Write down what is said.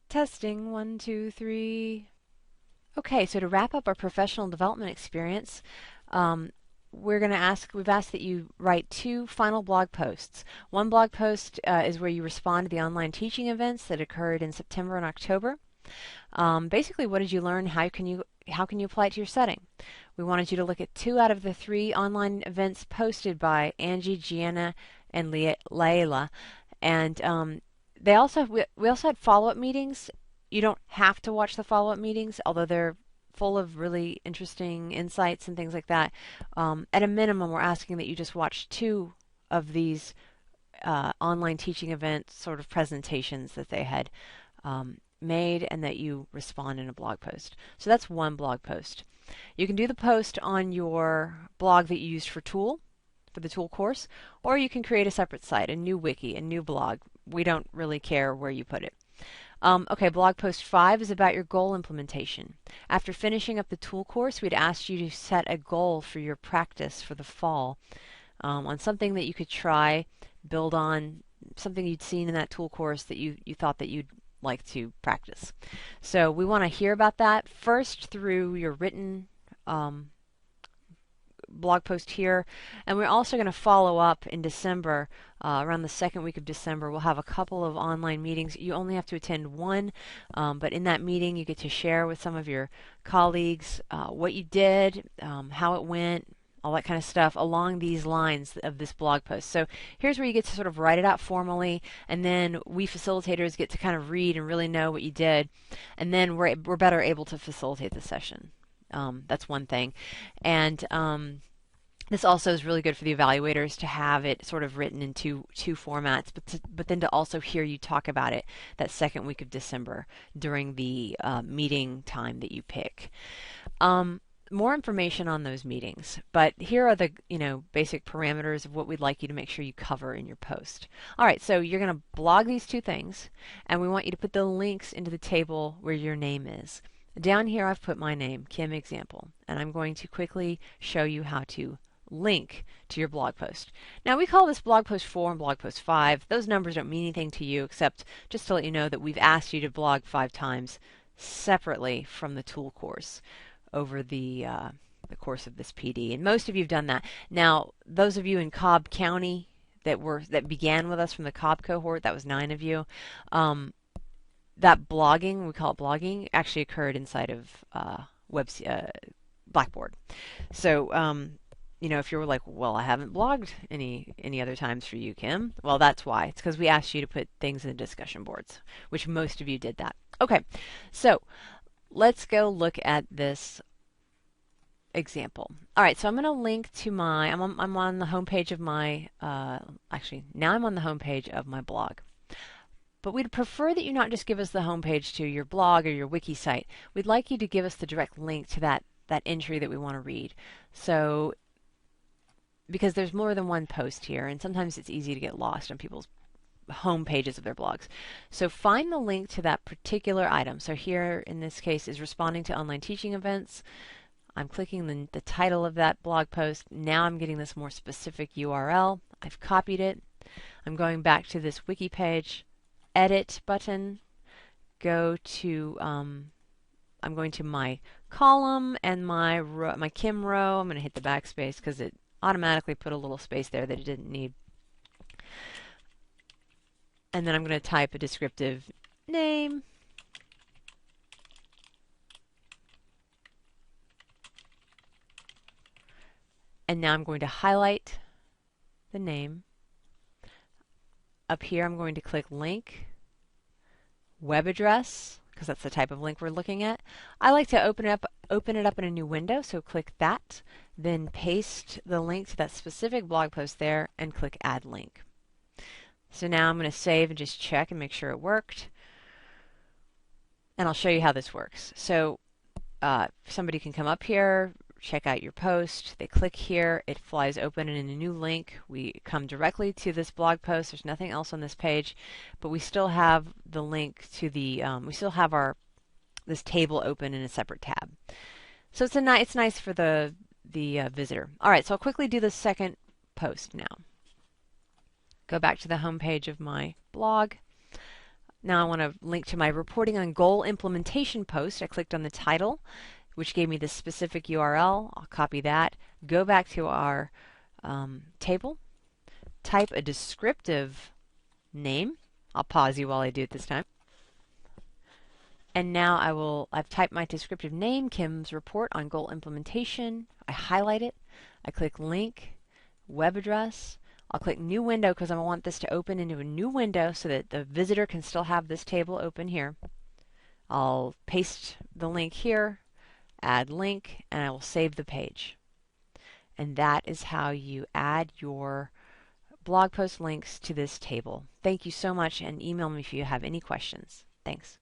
Testing, 1, 2, 3. Okay, so to wrap up our professional development experience, um, we've asked that you write 2 final blog posts. One blog post is where you respond to the online teaching events that occurred in September and October. Basically, what did you learn? How can you apply it to your setting? We wanted you to look at 2 out of the 3 online events posted by Angie, Gianna, and Layla, and we also had follow-up meetings. You don't have to watch the follow-up meetings, although they're full of really interesting insights and things like that. At a minimum, we're asking that you just watch 2 of these online teaching event sort of presentations that they had made, and that you respond in a blog post. So that's one blog post. You can do the post on your blog that you used for the tool course, or you can create a separate site, a new wiki, a new blog. We don't really care where you put it. Okay, blog post 5 is about your goal implementation. After finishing up the tool course, we'd asked you to set a goal for your practice for the fall on something that you could try, build on, something you'd seen in that tool course that you thought that you'd like to practice. So we want to hear about that first through your written blog post here, and we're also going to follow up in December. Around the second week of December, we'll have a couple of online meetings. You only have to attend one, but in that meeting you get to share with some of your colleagues what you did, how it went, all that kind of stuff along these lines of this blog post. So here's where you get to sort of write it out formally, and then we facilitators get to kind of read and really know what you did, and then we're better able to facilitate the session. That's one thing. And this also is really good for the evaluators to have it sort of written in two formats, but then to also hear you talk about it that second week of December during the meeting time that you pick. More information on those meetings, but here are the basic parameters of what we'd like you to make sure you cover in your post. All right, so you're going to blog these 2 things, and we want you to put the links into the table where your name is. Down here I've put my name, Kim Example, and I'm going to quickly show you how to link to your blog post. Now we call this blog post 4 and blog post 5. Those numbers don't mean anything to you except just to let you know that we've asked you to blog 5 times separately from the tool course over the course of this PD, and most of you have done that. Now those of you in Cobb County that began with us from the Cobb cohort, that was 9 of you. That blogging, we call it blogging, actually occurred inside of Blackboard. So if you're like, well, I haven't blogged any other times for you, Kim. Well, that's why. It's because we asked you to put things in the discussion boards, which most of you did that. Okay, so let's go look at this example. All right, so I'm going to link to I'm on the homepage of my, actually, now I'm on the homepage of my blog. But we'd prefer that you not just give us the homepage to your blog or your wiki site. We'd like you to give us the direct link to that entry that we want to read. So, because there's more than one post here, and sometimes it's easy to get lost on people's home pages of their blogs. So find the link to that particular item. So here in this case is responding to online teaching events. I'm clicking the title of that blog post. Now I'm getting this more specific URL. I've copied it. I'm going back to this wiki page, edit button, go to I'm going to my column and my Kim row. I'm going to hit the backspace because it automatically put a little space there that it didn't need. And then I'm going to type a descriptive name. And now I'm going to highlight the name. Up here I'm going to click link, web address, because that's the type of link we're looking at. I like to open it up in a new window, so click that, then paste the link to that specific blog post there and click add link. So now I'm going to save and just check and make sure it worked. And I'll show you how this works. So somebody can come up here, check out your post, they click here, it flies open in a new link. We come directly to this blog post. There's nothing else on this page, but we still have the link to the, we still have this table open in a separate tab. So it's nice for the visitor. All right, so I'll quickly do the second post now. Go back to the home page of my blog. Now I want to link to my reporting on goal implementation post. I clicked on the title, which gave me the specific URL. I'll copy that, go back to our table, type a descriptive name. I'll pause you while I do it this time. And now I've typed my descriptive name, Kim's report on goal implementation. I highlight it. I click link, web address. I'll click new window because I want this to open into a new window so that the visitor can still have this table open here. I'll paste the link here, add link, and I will save the page. And that is how you add your blog post links to this table. Thank you so much, and email me if you have any questions. Thanks.